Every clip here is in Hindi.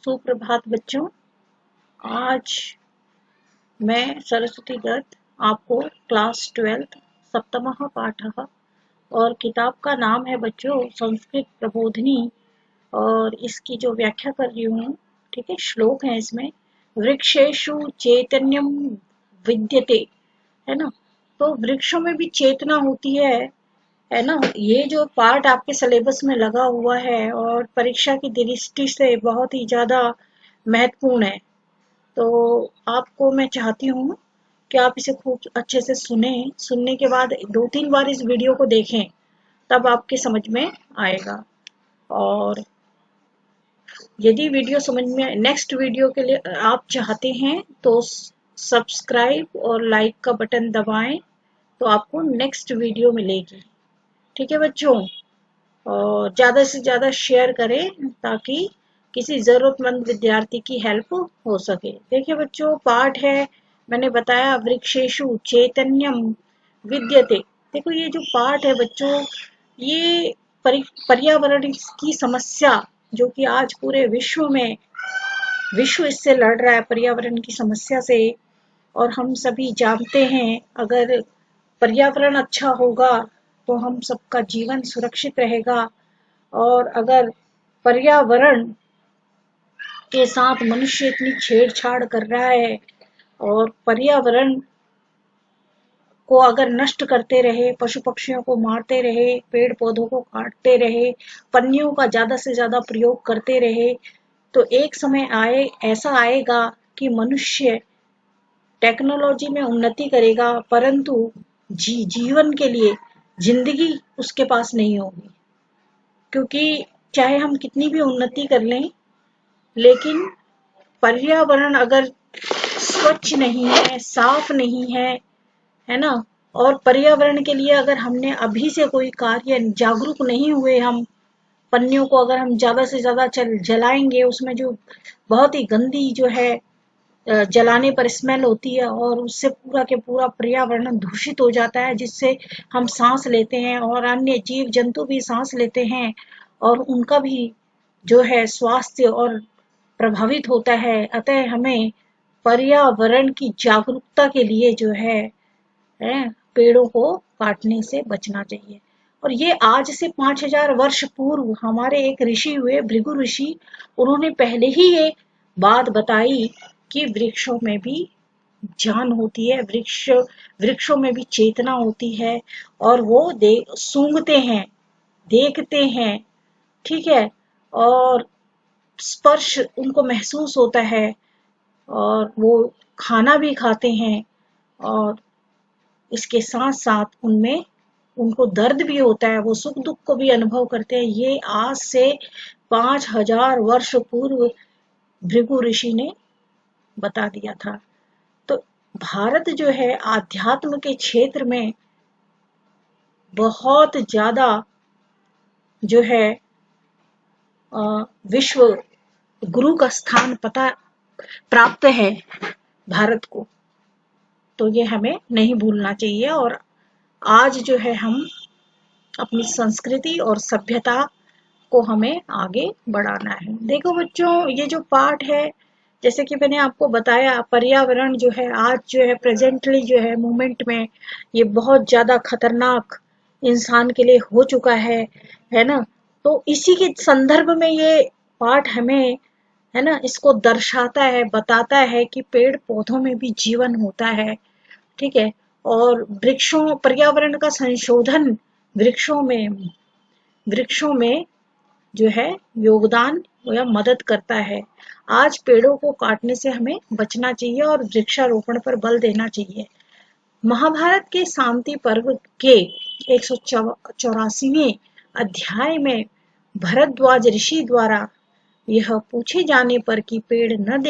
सुप्रभात बच्चों। आज मैं सरस्वती दत्त आपको क्लास 12 सप्तमः पाठः और किताब का नाम है बच्चों संस्कृत प्रबोधिनी। और इसकी जो व्याख्या कर रही हूँ, ठीक है, श्लोक है इसमें, वृक्षेषु चैतन्यम विद्यते, है ना। तो वृक्षों में भी चेतना होती है ना। ये जो पार्ट आपके सिलेबस में लगा हुआ है और परीक्षा की दृष्टि से बहुत ही ज्यादा महत्वपूर्ण है। तो आपको मैं चाहती हूँ कि आप इसे खूब अच्छे से सुने। सुनने के बाद 2-3 बार इस वीडियो को देखें, तब आपके समझ में आएगा। और यदि वीडियो समझ में, नेक्स्ट वीडियो के लिए आप चाहते हैं तो सब्सक्राइब और लाइक का बटन दबाएं, तो आपको नेक्स्ट वीडियो मिलेगी। ठीक है बच्चों, और ज़्यादा से ज़्यादा शेयर करें ताकि किसी ज़रूरतमंद विद्यार्थी की हेल्प हो सके। देखिए बच्चों, पाठ है, मैंने बताया वृक्षेषु चैतन्यम विद्यते। देखो ये जो पाठ है बच्चों, ये पर्यावरण की समस्या जो कि आज पूरे विश्व इससे लड़ रहा है, पर्यावरण की समस्या से। और हम सभी जानते हैं, अगर पर्यावरण अच्छा होगा तो हम सबका जीवन सुरक्षित रहेगा। और अगर पर्यावरण के साथ मनुष्य इतनी छेड़छाड़ कर रहा है और पर्यावरण को अगर नष्ट करते रहे, पशु पक्षियों को मारते रहे, पेड़ पौधों को काटते रहे, पन्नियों का ज्यादा से ज्यादा प्रयोग करते रहे, तो एक समय ऐसा आएगा कि मनुष्य टेक्नोलॉजी में उन्नति करेगा, परंतु जीवन के लिए जिंदगी उसके पास नहीं होगी। क्योंकि चाहे हम कितनी भी उन्नति कर लें, लेकिन पर्यावरण अगर स्वच्छ नहीं है, साफ नहीं है ना, और पर्यावरण के लिए अगर हमने अभी से कोई कार्य, जागरूक नहीं हुए हम, पन्नियों को अगर हम ज्यादा से ज्यादा जलाएंगे, उसमें जो बहुत ही गंदी जो है जलाने पर स्मेल होती है, और उससे पूरा के पूरा पर्यावरण दूषित हो जाता है, जिससे हम सांस लेते हैं और अन्य जीव जंतु भी सांस लेते हैं, और उनका भी जो है स्वास्थ्य और प्रभावित होता है। अतः हमें पर्यावरण की जागरूकता के लिए जो है पेड़ों को काटने से बचना चाहिए। और ये आज से 5000 वर्ष पूर्व हमारे एक ऋषि हुए, भृगु ऋषि, उन्होंने पहले ही ये बात बताई कि वृक्षों में भी जान होती है, वृक्षों में भी चेतना होती है, और वो सूंघते हैं, देखते हैं, ठीक है, और स्पर्श उनको महसूस होता है, और वो खाना भी खाते हैं, और इसके साथ साथ उनमें उनको दर्द भी होता है, वो सुख दुख को भी अनुभव करते हैं। ये आज से 5000 वर्ष पूर्व भृगु ऋषि ने बता दिया था। तो भारत जो है आध्यात्म के क्षेत्र में बहुत ज्यादा जो है विश्व गुरु का स्थान प्राप्त है भारत को। तो ये हमें नहीं भूलना चाहिए, और आज जो है हम अपनी संस्कृति और सभ्यता को हमें आगे बढ़ाना है। देखो बच्चों, ये जो पाठ है, जैसे कि मैंने आपको बताया, पर्यावरण जो है आज जो है प्रेजेंटली जो है मोमेंट में ये बहुत ज्यादा खतरनाक इंसान के लिए हो चुका है ना। तो इसी के संदर्भ में ये पाठ हमें, है ना, इसको दर्शाता है, बताता है कि पेड़ पौधों में भी जीवन होता है, ठीक है। और पर्यावरण का संशोधन वृक्षों में जो है योगदान या मदद करता है। आज पेड़ों को काटने से हमें बचना चाहिए और वृक्षारोपण पर बल देना चाहिए। महाभारत के शांति पर्व के 184वें अध्याय में भरद्वाज ऋषि द्वारा यह पूछे जाने पर कि पेड़ न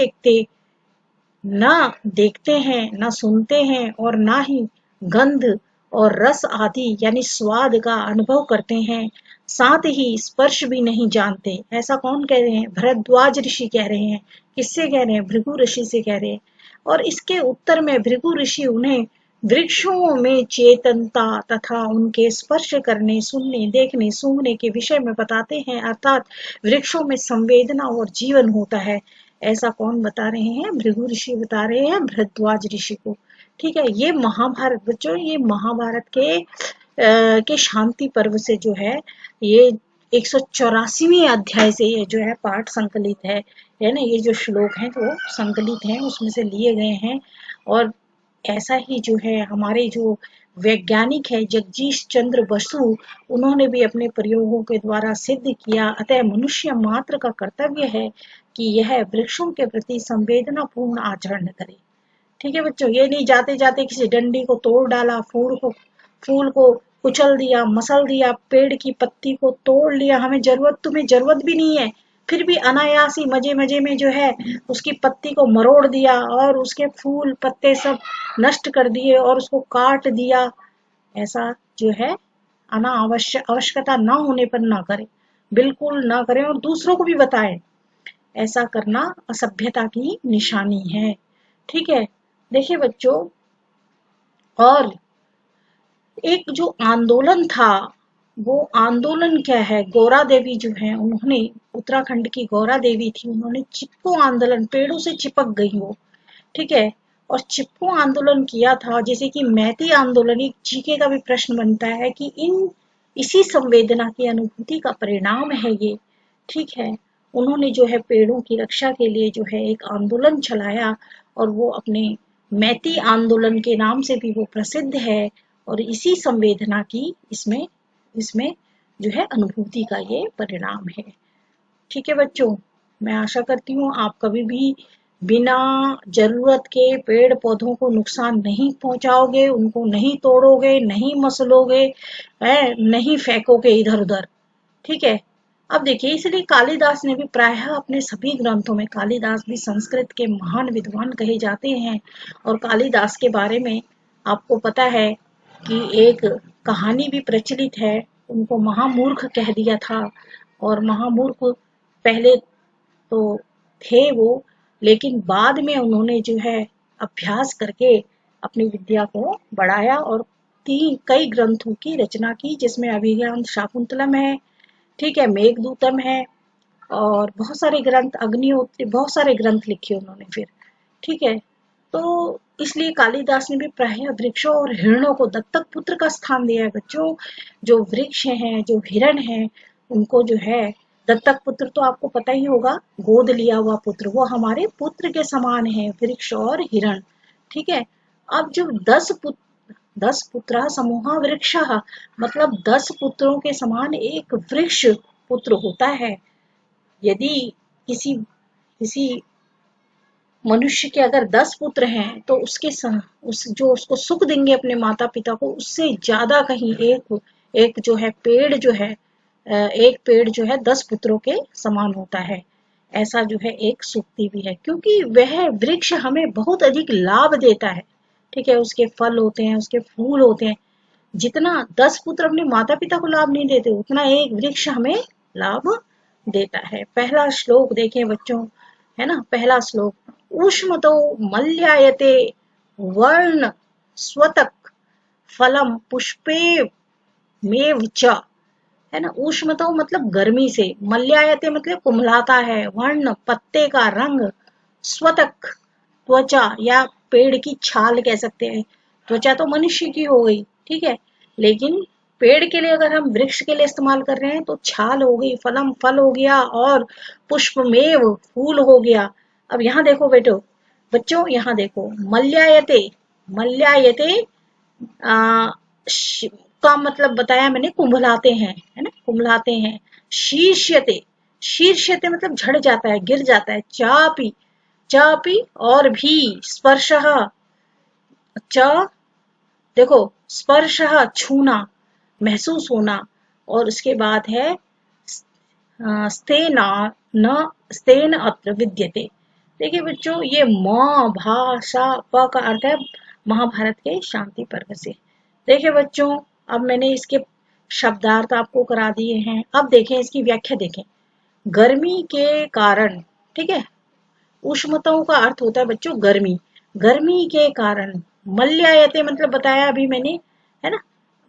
देखते हैं, न सुनते हैं, और ना ही गंध और रस आदि यानी स्वाद का अनुभव करते हैं, साथ ही स्पर्श भी नहीं जानते। ऐसा कौन कह रहे हैं? भरद्वाज ऋषि कह रहे हैं। किससे कह रहे हैं? भृगु ऋषि से कह रहे हैं। और इसके उत्तर में भृगु ऋषि उन्हें वृक्षों में चेतनता तथा उनके स्पर्श करने, सुनने, देखने, सूंघने के विषय में बताते हैं, अर्थात वृक्षों में संवेदना और जीवन होता है। ऐसा कौन बता रहे हैं? भृगु ऋषि बता रहे हैं भरद्वाज ऋषि को। ठीक है, ये महाभारत बच्चों, ये महाभारत के शांति पर्व से जो ये 184वें अध्याय से ये जो है पाठ संकलित है ना, ये जो श्लोक हैं वो संकलित हैं, उसमें से लिए गए हैं। और ऐसा ही जो है हमारे जो वैज्ञानिक है जगदीश चंद्र बसु, उन्होंने भी अपने प्रयोगों के द्वारा सिद्ध किया। अतः मनुष्य मात्र का कर्तव्य है कि यह वृक्षों के प्रति संवेदनापूर्ण आचरण करे। ठीक है बच्चों, ये नहीं जाते जाते किसी डंडी को तोड़ डाला, फूल को कुचल दिया, मसल दिया, पेड़ की पत्ती को तोड़ लिया, तुम्हें जरूरत भी नहीं है, फिर भी अनायास ही मजे मजे में जो है उसकी पत्ती को मरोड़ दिया और उसके फूल पत्ते सब नष्ट कर दिए और उसको काट दिया। ऐसा जो है आवश्यकता ना होने पर ना करें, बिल्कुल ना करें, और दूसरों को भी बताएं। ऐसा करना असभ्यता की निशानी है। ठीक है, देखिए बच्चों, और एक जो आंदोलन था, वो आंदोलन क्या है? गौरा देवी जो है, उन्होंने, उत्तराखंड की गौरा देवी थी, उन्होंने चिपको आंदोलन, पेड़ों से चिपक गई वो। ठीक है, और चिपको आंदोलन किया था। जैसे कि मैती आंदोलन, एक जीके का भी प्रश्न बनता है कि इसी संवेदना की अनुभूति का परिणाम है ये। ठीक है, उन्होंने जो है पेड़ों की रक्षा के लिए जो है एक आंदोलन चलाया, और वो अपने मैती आंदोलन के नाम से भी वो प्रसिद्ध है। और इसी संवेदना की इसमें इसमें जो है अनुभूति का ये परिणाम है। ठीक है बच्चों, मैं आशा करती हूँ आप कभी भी बिना जरूरत के पेड़ पौधों को नुकसान नहीं पहुंचाओगे, उनको नहीं तोड़ोगे, नहीं मसलोगे, नहीं फेंकोगे इधर उधर। ठीक है, अब देखिए, इसलिए कालिदास ने भी प्रायः अपने सभी ग्रंथों में, कालिदास भी संस्कृत के महान विद्वान कहे जाते हैं। और कालिदास के बारे में आपको पता है कि एक कहानी भी प्रचलित है, उनको महामूर्ख कह दिया था। और महामूर्ख पहले तो थे वो, लेकिन बाद में उन्होंने जो है अभ्यास करके अपनी विद्या को बढ़ाया और कई ग्रंथों की रचना की, जिसमें अभिज्ञान शाकुंतलम है, ठीक है, मेघदूतम है, और बहुत सारे ग्रंथ, अग्निहोत्री, बहुत सारे ग्रंथ लिखे उन्होंने फिर। ठीक है, तो इसलिए कालिदास ने भी प्रायः वृक्षों और हिरणों को दत्तक पुत्र का स्थान दिया है बच्चों। जो वृक्ष हैं, जो हिरण हैं, उनको जो है दत्तक पुत्र, तो आपको पता ही होगा, गोद लिया हुआ पुत्र, वो हमारे पुत्र के समान है, वृक्ष और हिरण। ठीक है, अब जो 10 पुत्र समूह वृक्ष, मतलब 10 पुत्रों के समान एक वृक्ष पुत्र होता है। यदि किसी किसी मनुष्य के अगर 10 पुत्र हैं, तो जो उसको सुख देंगे अपने माता पिता को, उससे ज्यादा कहीं एक जो है पेड़ जो है, एक पेड़ जो है 10 पुत्रों के समान होता है। ऐसा जो है एक सूक्ति भी है, क्योंकि वह वृक्ष हमें बहुत अधिक लाभ देता है। ठीक है, उसके फल होते हैं, उसके फूल होते हैं। जितना 10 पुत्र अपने माता पिता को लाभ नहीं देते, उतना एक वृक्ष हमें लाभ देता है। पहला श्लोक देखें बच्चों, है ना, पहला श्लोक, ऊष्मतो मल्यायते वर्ण स्वतक फलम पुष्पे मेव च, है ना। ऊष्मतो मतलब गर्मी से, मल्यायते मतलब कुम्हलाता है, वर्ण पत्ते का रंग, स्वतक त्वचा या पेड़ की छाल कह सकते हैं। त्वचा तो मनुष्य की हो गई, ठीक है, लेकिन पेड़ के लिए अगर हम वृक्ष के लिए इस्तेमाल कर रहे हैं तो छाल हो गई, फलम फल हो गया, और पुष्पमेव फूल हो गया। अब यहाँ देखो बच्चों, यहाँ देखो, मल्यायते, मल्यायते का मतलब बताया मैंने, कुंभलाते हैं, है ना, कुंभलाते हैं। शीर्ष्यते, शीर्ष्यते मतलब झड़ जाता है, गिर जाता है। चापी, चापी और भी, स्पर्शः, च देखो, स्पर्शः छूना, महसूस होना, और उसके बाद है स्तेना न, स्तेन अत्र विद्यते। देखिए बच्चों, ये म भा सा प का अर्थ है महाभारत के शांति पर्व से। देखिए बच्चों, अब मैंने इसके शब्दार्थ आपको करा दिए हैं। अब देखें इसकी व्याख्या देखें। गर्मी के कारण, ठीक है, उष्मताओं का अर्थ होता है बच्चों गर्मी, गर्मी के कारण मल्यायते मतलब बताया अभी मैंने, है ना।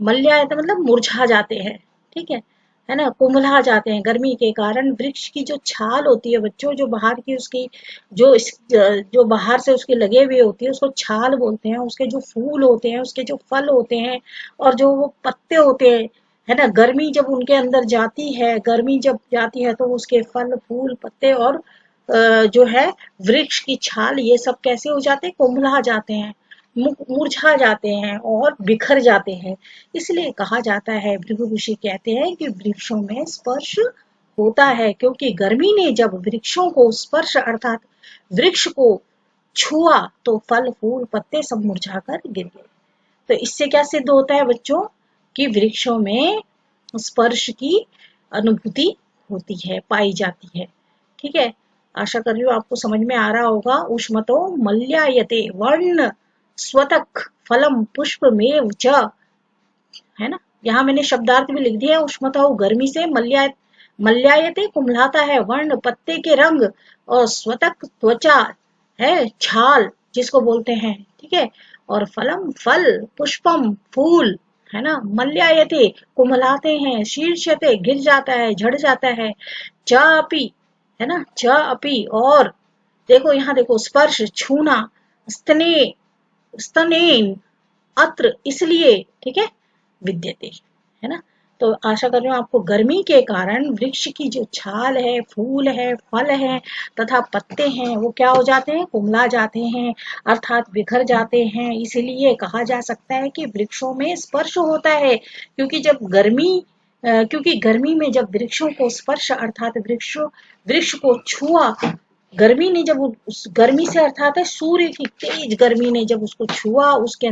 मल्यायते मतलब मुरझा जाते हैं, ठीक है ना, कुम्भला जाते हैं गर्मी के कारण। वृक्ष की जो छाल होती है बच्चों, जो बाहर की उसकी जो बाहर से उसके लगे हुए होती है उसको छाल बोलते हैं। उसके जो फूल होते हैं, उसके जो फल होते हैं और जो वो पत्ते होते हैं, है ना, गर्मी जब उनके अंदर जाती है, गर्मी जब जाती है तो उसके फल फूल पत्ते और जो है वृक्ष की छाल, ये सब कैसे हो जाते हैं, कुम्भला जाते हैं, मुरझा जाते हैं और बिखर जाते हैं। इसलिए कहा जाता है, भृगु ऋषि कहते हैं कि वृक्षों में स्पर्श होता है, क्योंकि गर्मी ने जब वृक्षों को स्पर्श अर्थात वृक्ष को छुआ तो फल फूल पत्ते सब मुरझाकर गिर गए। तो इससे क्या सिद्ध होता है बच्चों, कि वृक्षों में स्पर्श की अनुभूति होती है, पाई जाती है। ठीक है, आशा कर रही हूँ आपको समझ में आ रहा होगा। उष्मतो मल्यायते वर्ण स्वतक फलम पुष्प में च, है ना। यहाँ मैंने शब्दार्थ भी लिख दिया। उष्मता गर्मी से, मल्यायते कुम्भलाता है, वर्ण पत्ते के रंग, और स्वतक त्वचा है, छाल जिसको बोलते हैं, ठीक है। और फलम फल, पुष्पम फूल, है ना। मल्यायते कुम्भलाते हैं, शीर्षते गिर जाता है, झड़ जाता है, च अपि, है ना, च अपि, और देखो यहाँ देखो, स्पर्श छूना, स्तने स्तनेन, अत्र इसलिए, ठीक है, विद्यते, है ना। तो आशा कर रही हूँ आपको गर्मी के कारण वृक्ष की जो छाल है, फूल है, फल है तथा पत्ते हैं, वो क्या हो जाते हैं, कुम्हला जाते हैं, अर्थात बिखर जाते हैं। इसीलिए कहा जा सकता है कि वृक्षों में स्पर्श होता है, क्योंकि जब क्योंकि गर्मी में जब वृक्षों को स्पर्श अर्थात वृक्ष को छुआ, गर्मी ने जब उस गर्मी से अर्थात है सूर्य की तेज गर्मी ने जब उसको छुआ, उसके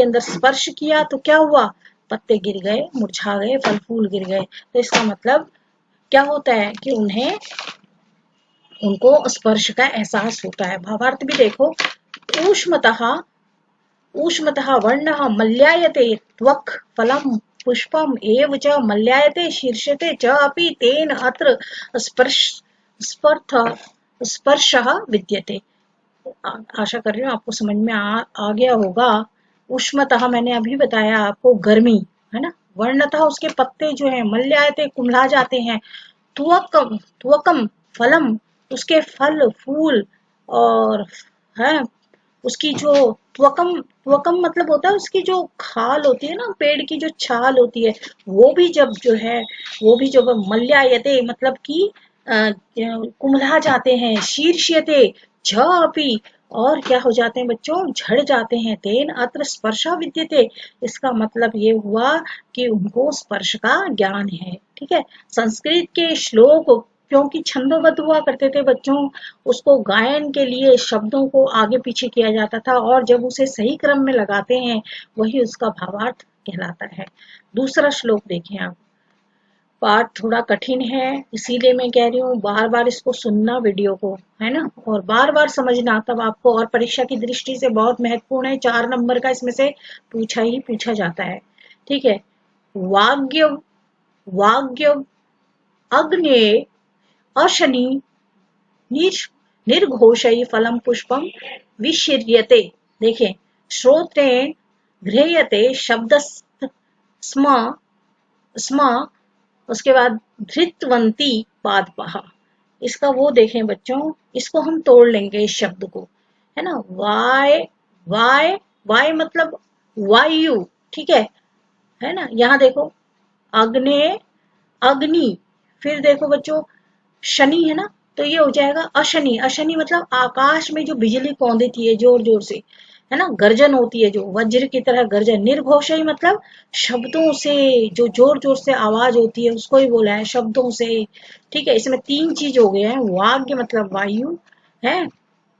अंदर स्पर्श किया, तो क्या हुआ, पत्ते गिर गए, मुरझा गए, फल फूल गिर गए। तो इसका मतलब क्या होता है कि उनको स्पर्श का एहसास होता है। भावार्थ भी देखो, ऊष्मतः ऊष्मतः वर्णः मल्यायते त्वक् फलम पुष्पम एव च मल्यायते शीर्षते च अपि तेन अत्र स्पर्श स्पर्थ स्पर्शः विद्यते। आशा कर रही हूँ आपको समझ में आ गया होगा। उष्मतः मैंने अभी बताया आपको, गर्मी, है ना। वर्णतः उसके पत्ते जो है, मल्यायते कुम्हला जाते हैं, त्वकम त्वकम फलम उसके फल फूल, और है उसकी जो त्वकम, त्वकम मतलब होता है उसकी जो खाल होती है ना, पेड़ की जो छाल होती है, वो भी जब जो है, वो भी जब मल्यायते मतलब कि कुम्हला जाते हैं, शीर्ष्यते झ अपि, और क्या हो जाते हैं बच्चों, झड़ जाते हैं, तेन अत्र स्पर्शा विद्यते। इसका मतलब ये हुआ कि उनको स्पर्श का ज्ञान है, ठीक है। संस्कृत के श्लोक क्योंकि छंदोबद्ध हुआ करते थे बच्चों, उसको गायन के लिए शब्दों को आगे पीछे किया जाता था, और जब उसे सही क्रम में लगाते हैं वही उसका भावार्थ कहलाता है। दूसरा श्लोक देखें आप, पाठ थोड़ा कठिन है, इसीलिए मैं कह रही हूँ बार बार इसको सुनना वीडियो को, है ना, और बार बार समझना, तब आपको, और परीक्षा की दृष्टि से बहुत महत्वपूर्ण है, 4 नंबर का इसमें से पूछा ही पूछा जाता है, ठीक है। वाग्य वाग्य अग्ने अशनि निर्घोषयी फलम पुष्पम विशीर्यते। देखें, श्रोत्रेण गृह्यते शब्द स्म स्म, उसके बाद धृतवंती पादपः। इसका वो देखें बच्चों, इसको हम तोड़ लेंगे इस शब्द को, है ना। वाय वाय वाय मतलब वायु, ठीक है ना। यहाँ देखो, अग्ने अग्नि, फिर देखो बच्चों शनि, है ना, तो ये हो जाएगा अशनि। अशनि मतलब आकाश में जो बिजली कौंधती है जोर जोर से, है ना, गर्जन होती है, जो वज्र की तरह गर्जन। निर्घोषई मतलब शब्दों से, जो जोर जोर से आवाज होती है उसको ही बोला है, शब्दों से, ठीक है। इसमें 3 चीज हो गए हैं, वाग्य मतलब वायु है,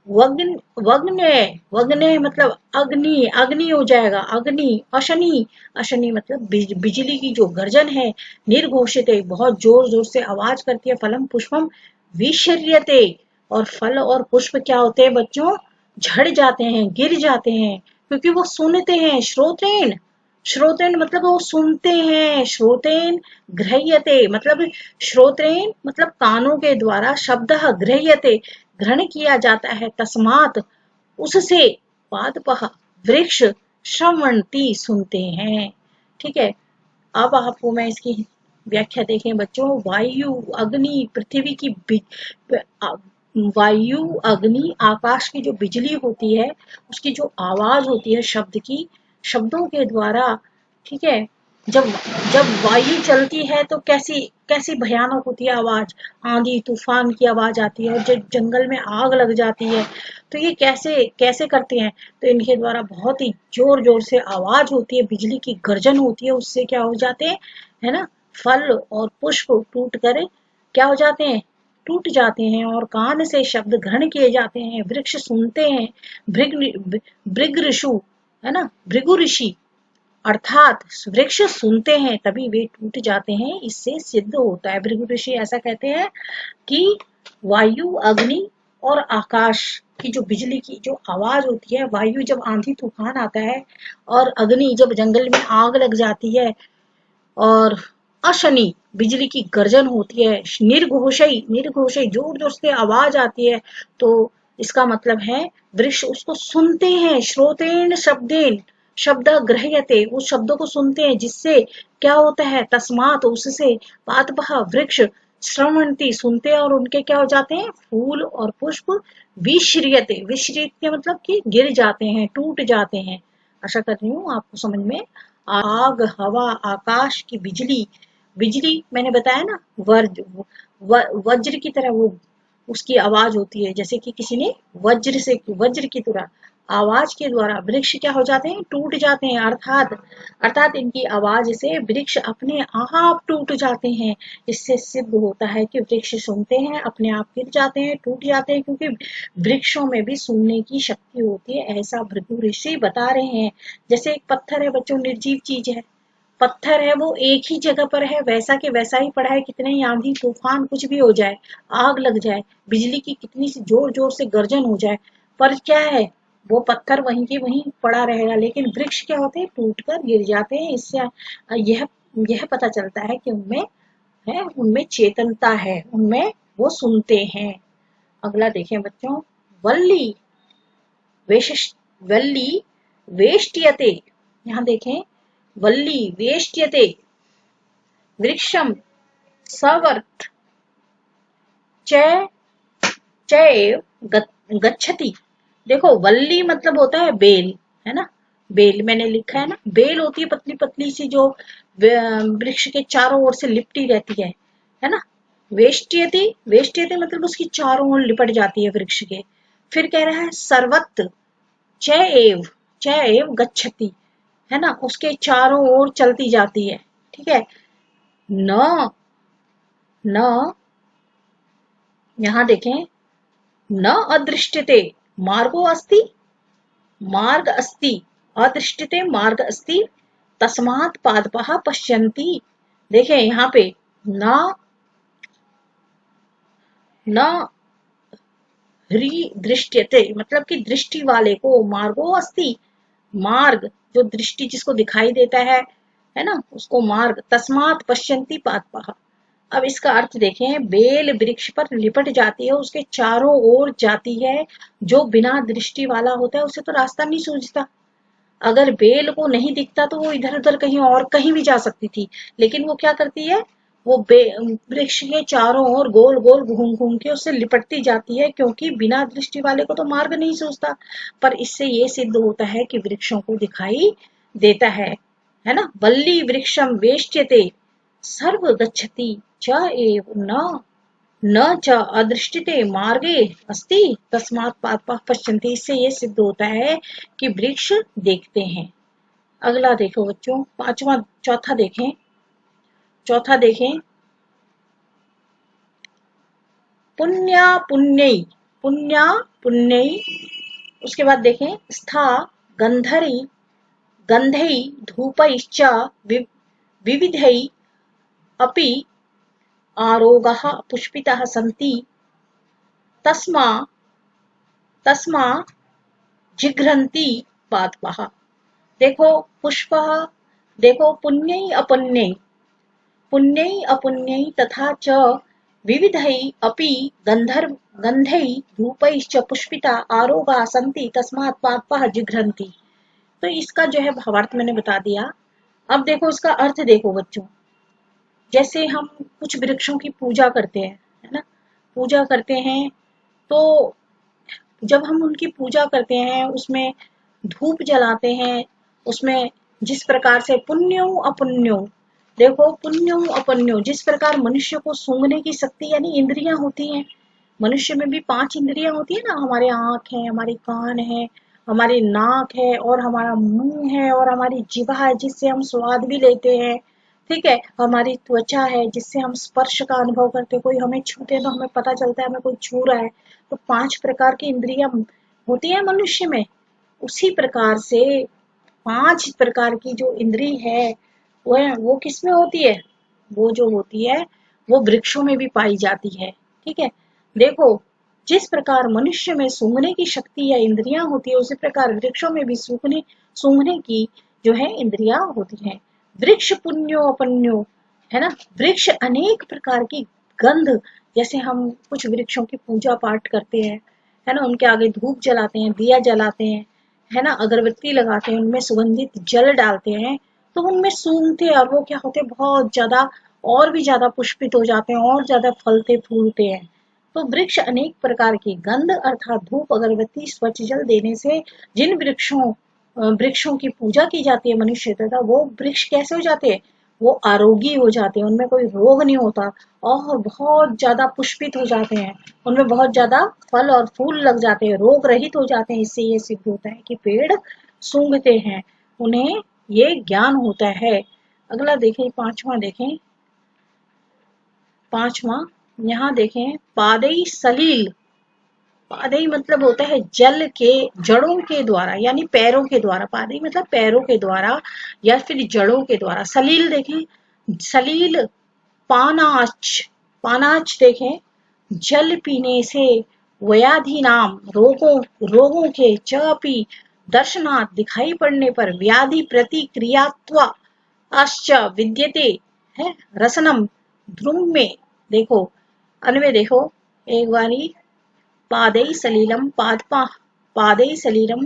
वग्न वग्ने वग्ने मतलब अग्नि, अग्नि हो जाएगा अग्नि। अशनि अशनि मतलब बिजली की जो गर्जन है। निर्घोषित बहुत जोर जोर से आवाज करती है। फलम पुष्पम विशर्यते, और फल और पुष्प क्या होते हैं बच्चों, झड़ जाते हैं, गिर जाते हैं, क्योंकि वो सुनते हैं। श्रोतेन श्रोतेन मतलब वो सुनते हैं। श्रोतेन गृह्यते मतलब, श्रोतेन मतलब कानों के द्वारा, शब्द गृह्यते ग्रहण किया जाता है, तस्मात उससे, पादपः वृक्ष श्रवन्ति सुनते हैं। ठीक है, अब आपको मैं इसकी व्याख्या देखें बच्चों। वायु अग्नि पृथ्वी की वायु अग्नि आकाश की जो बिजली होती है उसकी जो आवाज होती है शब्द की, शब्दों के द्वारा, ठीक है, जब जब वायु चलती है तो कैसी कैसी भयानक होती है आवाज, आंधी तूफान की आवाज आती है। और जब जंगल में आग लग जाती है तो ये कैसे कैसे करते हैं, तो इनके द्वारा बहुत ही जोर जोर से आवाज होती है, बिजली की गर्जन होती है, उससे क्या हो जाते हैं, है ना, फल और पुष्प टूट कर क्या हो जाते हैं, टूट जाते हैं और कान से शब्द ग्रहण किए जाते हैं, वृक्ष सुनते हैं। भृग भृग ऋषु, है ना, भृगु ऋषि अर्थात वृक्ष सुनते हैं तभी वे टूट जाते हैं, इससे सिद्ध होता है। भृगु ऋषि ऐसा कहते हैं कि वायु अग्नि और आकाश की जो बिजली की जो आवाज होती है, वायु जब आंधी तूफान आता है और अग्नि जब जंगल में आग लग जाती है और अशनि बिजली की गर्जन होती है, निर्घोषई निर्घोषई जोर जोर से आवाज आती है, तो इसका मतलब है वृक्ष उसको सुनते हैं। श्रोतेन शब्देन शब्द ग्रह्यते, उस शब्दों को सुनते हैं जिससे क्या होता है, तस्मात उससे, पादपः वृक्ष श्रवन्ति सुनते हैं और उनके क्या हो जाते हैं, फूल और पुष्प विश्रियते, विश्रियते मतलब कि गिर जाते हैं, टूट जाते हैं। आशा कर रही हूँ आपको समझ में। आग हवा आकाश की बिजली, बिजली मैंने बताया ना वज्र की तरह वो उसकी आवाज होती है, जैसे कि किसी ने वज्र की तरह आवाज के द्वारा वृक्ष क्या हो जाते हैं, टूट जाते हैं। अर्थात अर्थात इनकी आवाज से वृक्ष अपने आप टूट जाते हैं। इससे सिद्ध होता है कि वृक्ष सुनते हैं अपने आप गिर जाते हैं, टूट जाते हैं, क्योंकि वृक्षों में भी सुनने की शक्ति होती है, ऐसा भृगु ऋषि बता रहे हैं। जैसे एक पत्थर है बच्चों, निर्जीव चीज है, पत्थर है, वो एक ही जगह पर है, वैसा के वैसा ही पड़ा है, कितने ही आंधी तूफान कुछ भी हो जाए, आग लग जाए, बिजली की कितनी सी जोर जोर से गर्जन हो जाए, पर क्या है, वो पत्थर वहीं के वहीं पड़ा रहेगा। लेकिन वृक्ष क्या होते हैं, टूट कर गिर जाते हैं। इससे यह पता चलता है कि उनमें चेतनता है, उनमें वो सुनते हैं। अगला देखें बच्चों, वल्ली वल्ली वेष्ट्यते, यहाँ देखें, वल्ली वेष्ट्यते वृक्षम सवर्त च चैव गच्छति। देखो वल्ली मतलब होता है बेल, है ना, बेल मैंने लिखा है ना, बेल होती है पतली पतली सी जो वृक्ष के चारों ओर से लिपटी रहती है ना। वेष्ट्यते, वेष्ट्यते मतलब उसकी चारों ओर लिपट जाती है वृक्ष के। फिर कह रहा है सर्वत्र चैव गच्छति, है ना, उसके चारों ओर चलती जाती है। ठीक है, न न यहाँ देखें, न अदृष्टते मार्गो अस्ति, मार्ग अस्ति, अदृष्टते मार्ग अस्ति, तस्मात् पादपः पश्यन्ति। देखें यहाँ पे न न दृष्टते मतलब कि दृष्टि वाले को, मार्गो अस्ति मार्ग जो दृष्टि जिसको दिखाई देता है ना, उसको मार्ग, तस्मात् पश्यन्ति पादपः। अब इसका अर्थ देखें, बेल वृक्ष पर लिपट जाती है, उसके चारों ओर जाती है। जो बिना दृष्टि वाला होता है उसे तो रास्ता नहीं सूझता। अगर बेल को नहीं दिखता तो वो इधर उधर कहीं और कहीं भी जा सकती थी, लेकिन वो क्या करती है, वो वृक्ष के चारों ओर गोल गोल घूम घूम के उससे लिपटती जाती है, क्योंकि बिना दृष्टि वाले को तो मार्ग नहीं सूझता। पर इससे ये सिद्ध होता है कि वृक्षों को दिखाई देता है ना। वल्ली वृक्षम वेष्ट्यते सर्व गच्छति च एव न च अदृष्टिते मार्गे अस्ति, तस्मात् पादपः पश्यन्ति। इससे ये सिद्ध होता है कि वृक्ष देखते हैं। अगला देखो बच्चों, चौथा देखें, पुण्या पुण्यई, पुण्या पुण्यई। उसके बाद देखें, स्था गंधरी गंधई धूपैश्च विविधै अपि आरोगाः पुष्पिताः सन्ति, तस्मा तस्मा जिघ्रन्ति पादपः। देखो पुष्पः, देखो पुण्यई अपुण्यई, पुण्यई अपुण्यई तथा च विविधै अपि गंधै धूपैश्च पुष्पिता आरोगा सन्ति तस्मात् पापाः जिघ्रन्ति। तो इसका जो है भावार्थ मैंने बता दिया। अब देखो इसका अर्थ देखो बच्चों। जैसे हम कुछ वृक्षों की पूजा करते हैं, है ना, पूजा करते हैं, तो जब हम उनकी पूजा करते हैं उसमें धूप जलाते हैं, उसमें जिस प्रकार से पुण्यो अपुण्यो, देखो पुण्यो अपुण्यो, जिस प्रकार मनुष्य को सूंघने की शक्ति यानी इंद्रियां होती हैं, मनुष्य में भी 5 इंद्रियां होती है ना, हमारे आंख है, हमारे कान है, हमारी नाक है, और हमारा मुंह है, और हमारी जीवा है जिससे हम स्वाद भी लेते हैं। ठीक है, हमारी त्वचा है जिससे हम स्पर्श का अनुभव करते हैं, कोई हमें छूते हैं तो हमें पता चलता है हमें कोई छू रहा है। तो 5 प्रकार की इंद्रियां होती है मनुष्य में। उसी प्रकार से 5 प्रकार की जो इंद्री है वो किस में होती है, वो जो होती है वो वृक्षों में भी पाई जाती है। ठीक है, देखो जिस प्रकार मनुष्य में सूंघने की शक्ति या इंद्रियां होती है, उसी प्रकार वृक्षों में भी सूंघने की जो है इंद्रियां होती हैं। वृक्ष पुण्यो अपन्यो, है ना, वृक्ष अनेक प्रकार की गंध, जैसे हम कुछ वृक्षों की पूजा पाठ करते हैं, है ना, उनके आगे धूप जलाते हैं, दिया जलाते हैं, है ना, अगरबत्ती लगाते हैं, उनमें सुगंधित जल डालते हैं, तो उनमें सूंघते हैं और वो क्या होते हैं, बहुत ज्यादा और भी ज्यादा पुष्पित हो जाते हैं और ज्यादा फलते फूलते हैं। तो वृक्ष अनेक प्रकार की गंध अर्थात धूप अगरबत्ती स्वच्छ जल देने से जिन वृक्षों की पूजा की जाती है मनुष्य तथा, वो वृक्ष कैसे हो जाते हैं, वो आरोगी हो जाते हैं, उनमें कोई रोग नहीं होता और बहुत ज्यादा पुष्पित हो जाते हैं, उनमें बहुत ज्यादा फल और फूल लग जाते हैं, रोग रहित हो जाते हैं। इससे ये सिद्ध होता है कि पेड़ सूंघते हैं, उन्हें ये ज्ञान होता है। अगला देखें, पांचवा देखें, पांचवा यहाँ देखें, पादई सलील। पादई मतलब होता है जल के जड़ों के द्वारा यानी पैरों के द्वारा, पादई मतलब पैरों के द्वारा या फिर जड़ों के द्वारा। सलील देखें, सलील पानाच, पानाच देखें, जल पीने से व्याधि नाम रोगों के चपी दर्शनात् दिखाई पड़ने पर व्याधि प्रतिक्रियात्वा आश्च विद्यते है रसनम ध्रुम में। देखो अन्वय देखो एक बारी, पादै सलीलम पादै सलीलम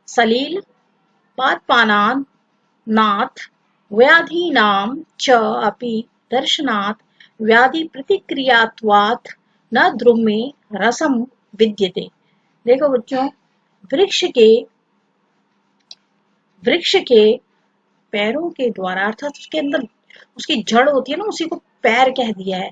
सलील पादपानान् नाथ व्याधीनां च अपि दर्शनात् व्याधि प्रतिक्रियात्वात् न द्रुमे रसम विद्यते। देखो बच्चों, वृक्ष के वृक्ष के पैरों के द्वारा अर्थात उसके अंदर उसकी जड़ होती है ना, उसी को पैर कह दिया है।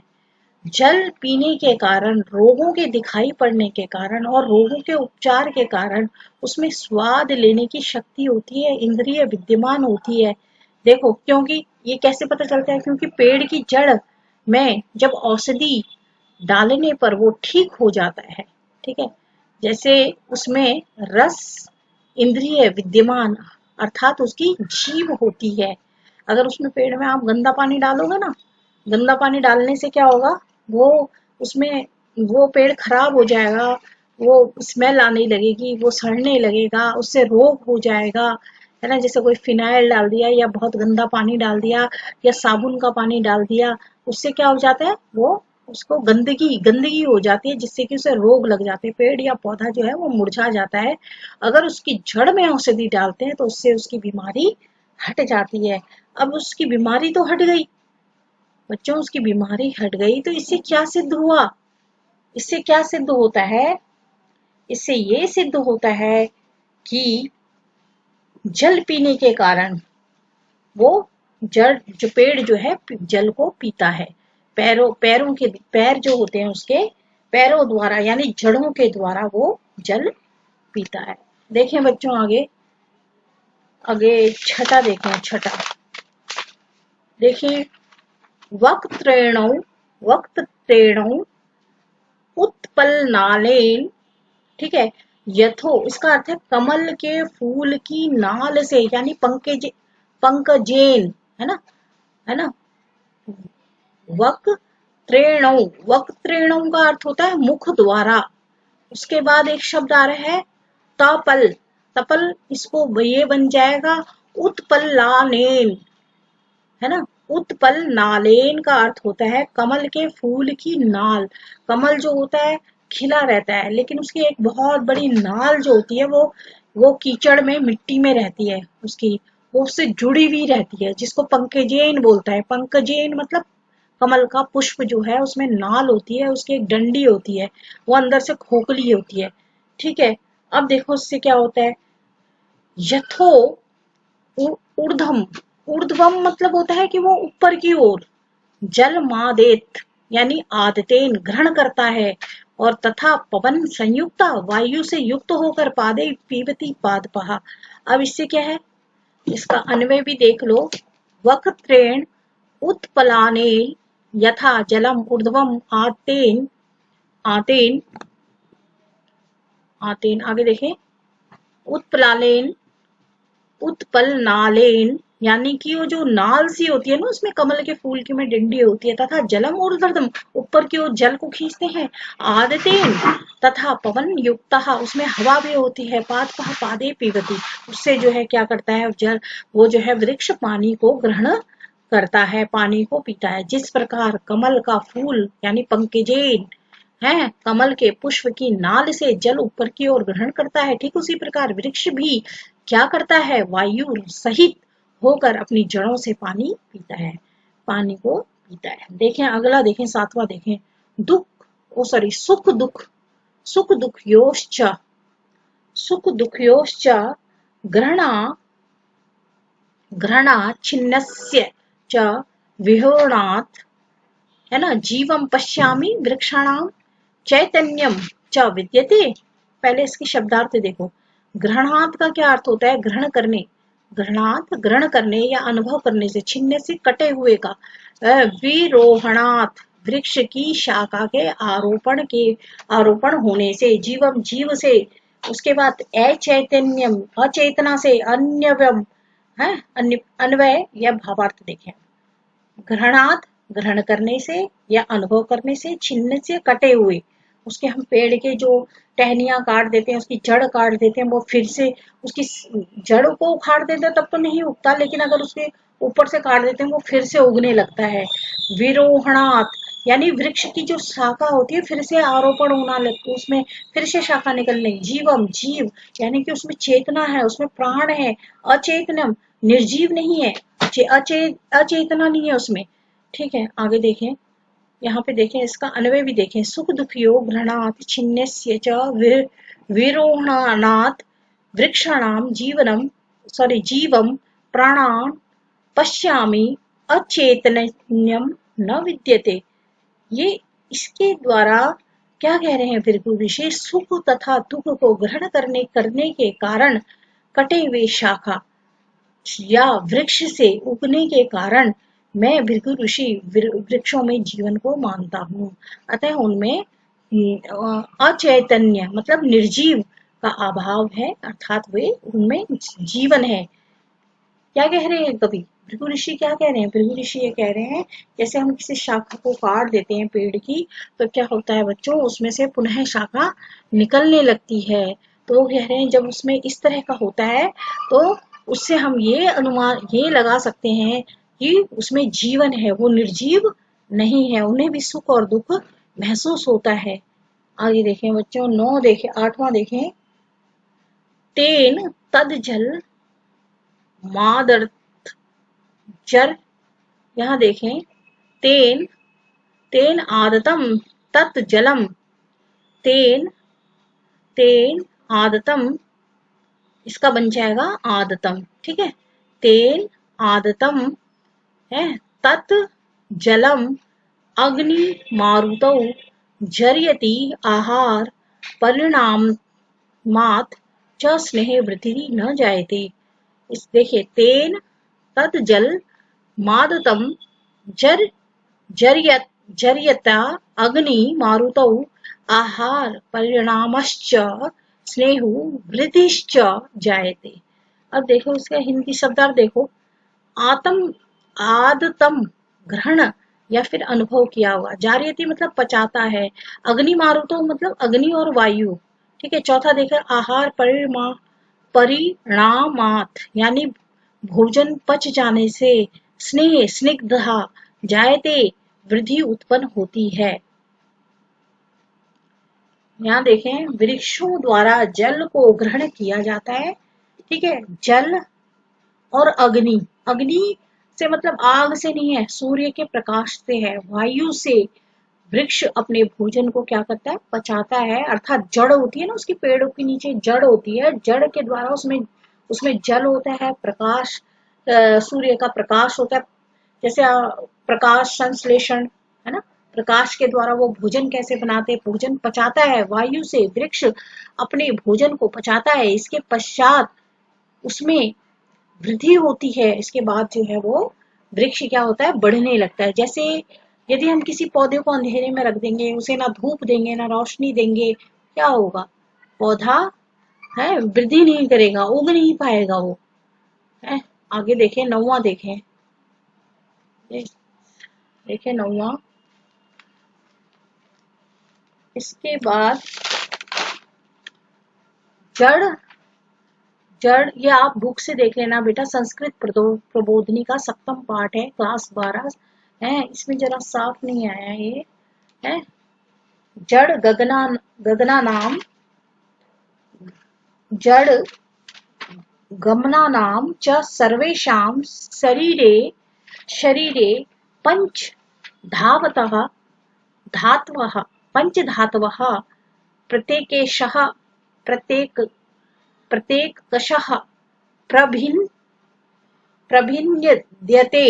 जल पीने के कारण, रोगों के दिखाई पड़ने के कारण और रोगों के उपचार के कारण उसमें स्वाद लेने की शक्ति होती है, इंद्रिय विद्यमान होती है। देखो क्योंकि ये कैसे पता चलता है, क्योंकि पेड़ की जड़ में जब औषधि डालने पर वो ठीक हो जाता है। ठीक है, जैसे उसमें रस इंद्रिय विद्यमान अर्थात उसकी जीव होती है। अगर उसमें पेड़ में आप गंदा पानी डालोगे ना, गंदा पानी डालने से क्या होगा, वो उसमें वो पेड़ खराब हो जाएगा, वो स्मेल आने लगेगी, वो सड़ने लगेगा, उससे रोग हो जाएगा, है ना। जैसे कोई फिनाइल डाल दिया या बहुत गंदा पानी डाल दिया या साबुन का पानी डाल दिया, उससे क्या हो जाता है, वो उसको गंदगी गंदगी हो जाती है जिससे कि उसे रोग लग जाते हैं, पेड़ या पौधा जो है वो मुरझा जाता है। अगर उसकी जड़ में औषधि डालते हैं तो उससे उसकी बीमारी हट जाती है। अब उसकी बीमारी तो हट गई बच्चों, उसकी बीमारी हट गई तो इससे क्या सिद्ध हुआ, इससे क्या सिद्ध होता है, इससे ये सिद्ध होता है कि जल पीने के कारण वो जड़ जो पेड़ जो है जल को पीता है, पैरों के पैर जो होते हैं उसके पैरों द्वारा यानी जड़ों के द्वारा वो जल पीता है। देखें बच्चों आगे, आगे छठा देखें, छठा देखिए, वक्त्रेणौ वक्त्रेणौ उत्पलनालेन। ठीक है, यथो इसका अर्थ है कमल के फूल की नाल से यानी पंकजेन, है ना, है ना। वक्त्रेणौ, वक्त्रेणौ का अर्थ होता है मुख द्वारा। उसके बाद एक शब्द आ रहा है तपल, तपल इसको ये बन जाएगा उत्पल्लानेन, है ना। उत्पल नालेन का अर्थ होता है कमल के फूल की नाल। कमल जो होता है खिला रहता है, लेकिन उसकी एक बहुत बड़ी नाल जो होती है वो कीचड़ में मिट्टी में रहती है उसकी, वो उससे जुड़ी हुई रहती है, जिसको पंकजेन बोलता है। पंकजेन मतलब कमल का पुष्प जो है उसमें नाल होती है, उसकी एक डंडी होती है, वो अंदर से खोखली होती है। ठीक है, अब देखो इससे क्या होता है। यथो ऊर्ध्वम, ऊर्ध्वम मतलब होता है कि वो ऊपर की ओर, जल मादेत यानी आदतेन ग्रहण करता है, और तथा पवन संयुक्ता वायु से युक्त होकर पादे पीबती पादपहा। अब इससे क्या है, इसका अन्वय भी देख लो। वक्त्रेण उत्पलाने यथा जलम ऊर्ध्वम आतेन, आतेन आतेन आगे देखें, उत्पलालेन, उत्पल नालेन यानी कि वो जो नाल सी होती है ना, उसमें कमल के फूल की में डंडी होती है, तथा जलम ऊर्ध्वम ऊपर की ओर जल को खींचते हैं, आदतेन तथा पवन युक्त उसमें हवा भी होती है, पाद पादे पीवती उससे जो है क्या करता है जल, वो जो है वृक्ष पानी को ग्रहण करता है, पानी को पीता है। जिस प्रकार कमल का फूल यानी पंकजेन है, कमल के पुष्प की नाल से जल ऊपर की ओर ग्रहण करता है, ठीक उसी प्रकार वृक्ष भी क्या करता है, वायु सहित होकर अपनी जड़ों से पानी पीता है, पानी को पीता है। देखें अगला, देखें सातवां, देखें दुख, ओ सॉरी सुख दुख, सुख दुख योश्च, सुख दुख योश्च ग्रहणा, ग्रहणा छिन्नस्य च विहोणात्, है ना, जीवम पश्यामि वृक्षाणाम चैतन्यम च विद्यते। पहले इसकी शब्दार्थ देखो। ग्रहणात् का क्या अर्थ होता है, ग्रहण करने, ग्रहणात् ग्रहण करने या अनुभव करने से, छिन्न से कटे हुए का, विरोहणात् वृक्ष की शाखा के आरोपण के, आरोपण होने से, जीवम जीव से, उसके बाद अचैतन्यम अचेतना से, अन्यव्यम है अन्वय या भावार्थ देखें। ग्रहणात् ग्रहण करने से या अनुभव करने से, छिन्न से कटे हुए, उसके हम पेड़ के जो टहनियां काट देते हैं, उसकी जड़ काट देते हैं, वो फिर से उसकी जड़ को उखाड़ देते हैं तब तो नहीं उगता, लेकिन अगर उसके ऊपर से काट देते हैं वो फिर से उगने लगता है। विरोहणात् यानी वृक्ष की जो शाखा होती है फिर से आरोपण होना लगती है, उसमें फिर से शाखा निकलने, जीवम जीव यानी कि उसमें चेतना है, उसमें प्राण है, अचेतनम निर्जीव नहीं है, अचेतना नहीं है उसमें। ठीक है, आगे देखें, यहाँ पे देखें इसका अन्वय भी देखें। सुख दुख योग घृणात् छिन्नस्य च विरोहणात् वृक्षाणाम जीवनम, सॉरी जीवम प्राणान पश्यामि अचेतन्यम न विद्यते। ये इसके द्वारा क्या कह रहे हैं बिल्कुल विशेष, सुख तथा दुख को ग्रहण करने के कारण कटे हुए शाखा या वृक्ष से उगने के कारण मैं भृगु ऋषि वृक्षों में जीवन को मानता हूँ, अतः उनमें अचैतन्य मतलब निर्जीव का अभाव है, अर्थात वे उनमें जीवन है। क्या कह रहे हैं कवि, भृगु ऋषि क्या कह रहे हैं, भृगु ऋषि ये कह रहे हैं जैसे हम किसी शाखा को काट देते हैं पेड़ की, तो क्या होता है बच्चों, उसमें से पुनः शाखा निकलने लगती है। तो वो कह रहे हैं जब उसमें इस तरह का होता है तो उससे हम ये अनुमान ये लगा सकते हैं कि उसमें जीवन है, वो निर्जीव नहीं है, उन्हें भी सुख और दुख महसूस होता है। आगे देखें बच्चों, 9 देखें, 8वां देखें। तेन तद जल मादर जर, यहाँ देखें, तेन तेन आदतम तत् जलम, तेन तेन आदतम, इसका बन जाएगा आदतम, ठीक है, तेन आदतम है, तत् जलम अग्नि मारुतौ जर्यति आहार परिणाम मात च स्नेह वृद्धि न जायते। इस देखिए, तेन तद जल मादतम जर जर्यत जर्यता अग्नि मारुतौ आहार परिणामश्च स्नेहु वृद्धिश्च जायते। अब देखो इसका हिंदी शब्दार्थ देखो। आत्म आदतम ग्रहण या फिर अनुभव किया हुआ, जार्यति मतलब पचाता है, अग्नि मारुतो मतलब अग्नि और वायु, ठीक है। चौथा देखा आहार परिणामात यानी भोजन पच जाने से, स्नेह स्निग्धा जायते वृद्धि उत्पन्न होती है। यहाँ देखें, वृक्षों द्वारा जल को ग्रहण किया जाता है। ठीक है, जल और अग्नि, अग्नि से मतलब आग से नहीं है, सूर्य के प्रकाश से है। वायु से वृक्ष अपने भोजन को क्या करता है, पचाता है। अर्थात जड़ होती है ना उसकी, पेड़ों के नीचे जड़ होती है, जड़ के द्वारा उसमें उसमें जल होता है, प्रकाश, सूर्य का प्रकाश होता है। जैसे प्रकाश संश्लेषण है ना, प्रकाश के द्वारा वो भोजन कैसे बनाते हैं, भोजन पचाता है वायु से, वृक्ष अपने भोजन को पचाता है। इसके पश्चात उसमें वृद्धि होती है। इसके बाद जो है वो वृक्ष क्या होता है, बढ़ने लगता है। जैसे यदि हम किसी पौधे को अंधेरे में रख देंगे, उसे ना धूप देंगे ना रोशनी देंगे, क्या होगा, पौधा है वृद्धि नहीं करेगा, उग नहीं पाएगा वो है। आगे देखें, नौवां देखें, देखें नौवां। इसके बाद जड़, जड़ ये आप बुक से देख लेना बेटा, संस्कृत प्रबोधिनी का 7वां पाठ है, क्लास 12 है। इसमें जरा साफ नहीं आया ये है। जड़ गगना, गगना नाम, जड़ गमनानां च सर्वेषां शरीरे शरीरे पंच धावतः धातवः पंचधातवः प्रत्येकेशः प्रत्येक प्रत्येकशः प्रभिन् प्रभिन्यद्यते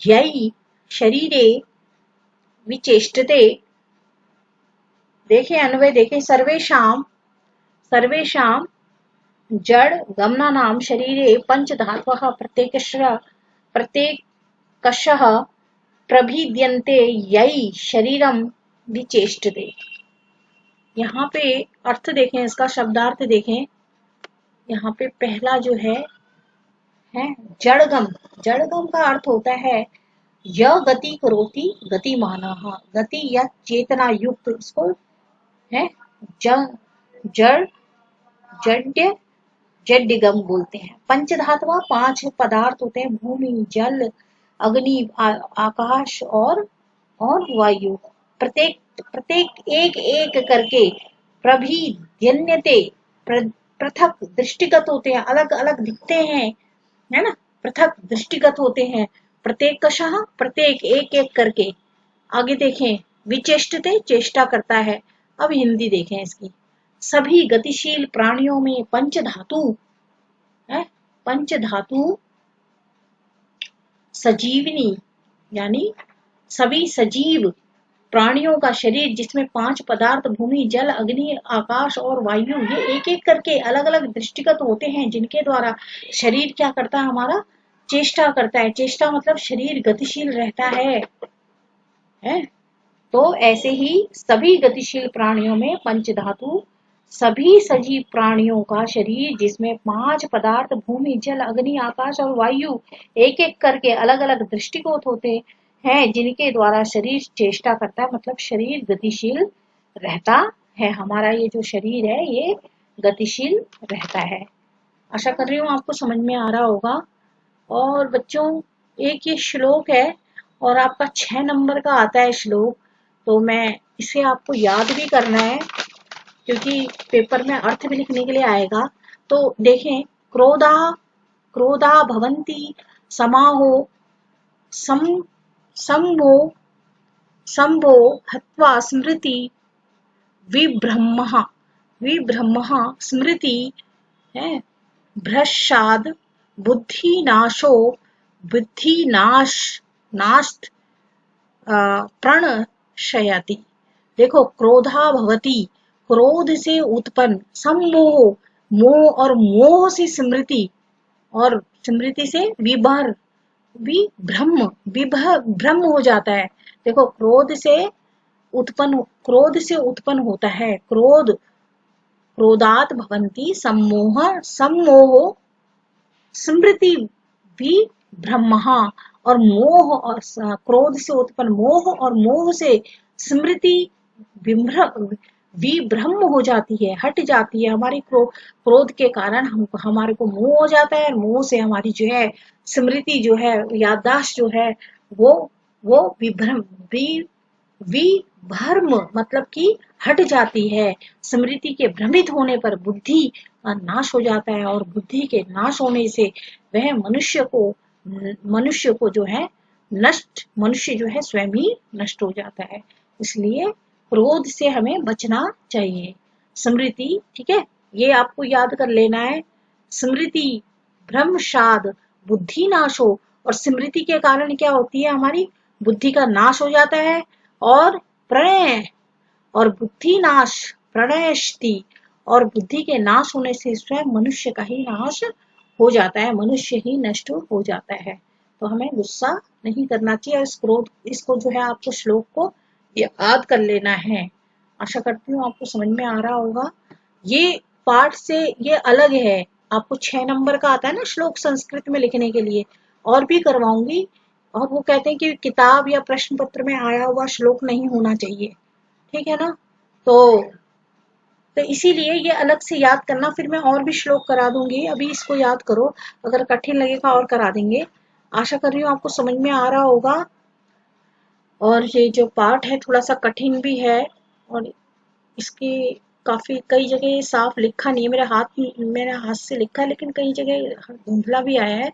यै शरीरे विचेष्टते। देखें अन्वय देखें, सर्वेषां सर्वेषां जड़ गमनानां शरीरे पंचधातवः प्रत्येकशः प्रभिद्यन्ते यै शरीरम विचेष्टते। यहाँ पे अर्थ देखें, इसका शब्दार्थ देखें। यहाँ पे पहला जो है जड़गम, जड़गम का अर्थ होता है य गति करोति गतिमानः, गति या चेतना युक्त, इसको है जड़ जड्य जड्यगम बोलते हैं। पंचधातुआ 5 पदार्थ होते हैं, भूमि, जल, अग्नि, आकाश और वायु। प्रत्येक प्रत्येक एक एक करके प्रभिद्यन्यते, पृथक दृष्टिगत होते हैं, अलग अलग दिखते हैं, है ना, पृथक दृष्टिगत होते हैं। प्रत्येकशः प्रत्येक एक एक करके। आगे देखें, विचेष्टते चेष्टा करता है। अब हिंदी देखें इसकी। सभी गतिशील प्राणियों में पंच धातु है, पंच धातु सजीवनी, यानी सभी सजीव प्राणियों का शरीर जिसमें 5 पदार्थ भूमि, जल, अग्नि, आकाश और वायु, ये एक एक करके अलग अलग दृष्टिगत होते हैं, जिनके द्वारा शरीर क्या करता है, हमारा चेष्टा करता है। चेष्टा मतलब शरीर गतिशील रहता है। तो ऐसे ही सभी गतिशील प्राणियों में पंचधातु सभी सजीव प्राणियों का शरीर जिसमें 5 पदार्थ भूमि, जल, अग्नि, आकाश और वायु एक एक करके अलग अलग दृष्टिगत होते हैं, जिनके द्वारा शरीर चेष्टा करता है, मतलब शरीर गतिशील रहता है। हमारा ये जो शरीर है ये गतिशील रहता है। आशा कर रही हूँ आपको समझ में आ रहा होगा। और बच्चों, एक ये श्लोक है और आपका 6 नंबर का आता है श्लोक, तो मैं इसे आपको याद भी करना है क्योंकि पेपर में अर्थ भी लिखने के लिए आएगा। तो देखें, क्रोधा क्रोधा भवन्ति समाहो सम संभो संभो हत्वा स्मृति विब्रह्मः विब्रह्मः स्मृति है भ्रशाद बुद्धिनाशो बुद्धिनाश नास्त प्रणशयति। देखो, क्रोधा भवति, क्रोध से उत्पन्न, सम्मोह, मोह और मोह से स्मृति, और स्मृति से विभर, भ्रम हो जाता है। देखो, क्रोध से उत्पन्न होता है, क्रोधात भवन्ति सम्मोह स्मृति भी ब्रह्म, और मोह और क्रोध से उत्पन्न मोह और मोह से स्मृति विभ्रम हो जाती है, हट जाती है। हमारी क्रोध के कारण हमारे को मोह हो जाता है, मोह से हमारी जो है स्मृति जो है, याददाश्त जो है वो विभ्रम विभ्रम मतलब कि हट जाती है। स्मृति के भ्रमित होने पर बुद्धि का नाश हो जाता है और बुद्धि के नाश होने से वह मनुष्य को जो है मनुष्य जो है स्वयं ही नष्ट हो जाता है। इसलिए क्रोध से हमें बचना चाहिए। स्मृति, ठीक है, ये आपको याद कर लेना है। स्मृति भ्रमशाद बुद्धि नाशो, और स्मृति के कारण क्या होती है, हमारी बुद्धि का नाश हो जाता है। और प्रणय और बुद्धि नाश प्रणयष्टि, और बुद्धि के नाश होने से स्वयं मनुष्य का ही नाश हो जाता है, मनुष्य ही नष्ट हो जाता है। तो हमें गुस्सा नहीं करना चाहिए। इस क्रोध इसको जो है आपको श्लोक को याद कर लेना है। आशा करती हूँ आपको समझ में आ रहा होगा। ये पाठ से ये अलग है। आपको 6 नंबर का आता है ना श्लोक संस्कृत में लिखने के लिए, और भी करवाऊंगी। और वो कहते हैं कि किताब या प्रश्न पत्र में आया हुआ श्लोक नहीं होना चाहिए, ठीक है ना। तो इसीलिए ये अलग से याद करना, फिर मैं और भी श्लोक करा दूंगी। अभी इसको याद करो, अगर कठिन लगेगा और करा देंगे। आशा कर रही हूँ आपको समझ में आ रहा होगा। और ये जो पाठ है थोड़ा सा कठिन भी है, और इसकी काफी कई जगह साफ लिखा नहीं है। मेरे हाथ से लिखा है, लेकिन कई जगह धुंधला भी आया है।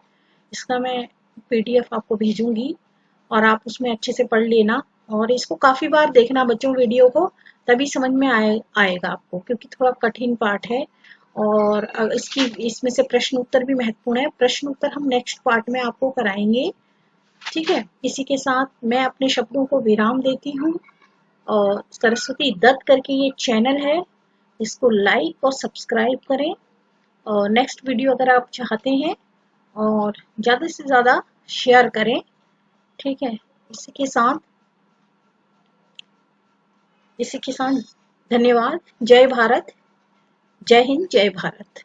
इसका मैं पीडीएफ आपको भेजूंगी, और आप उसमें अच्छे से पढ़ लेना। और इसको काफी बार देखना बच्चों वीडियो को, तभी समझ में आएगा आपको, क्योंकि थोड़ा कठिन पाठ है। और इसमें से प्रश्न उत्तर भी महत्वपूर्ण है। प्रश्न उत्तर हम नेक्स्ट पार्ट में आपको कराएंगे, ठीक है। इसी के साथ मैं अपने शब्दों को विराम देती हूँ। और सरस्वती दत्त करके ये चैनल है, इसको लाइक और सब्सक्राइब करें। और नेक्स्ट वीडियो अगर आप चाहते हैं, और ज़्यादा से ज़्यादा शेयर करें, ठीक है। इसी के साथ धन्यवाद। जय भारत, जय हिंद, जय भारत।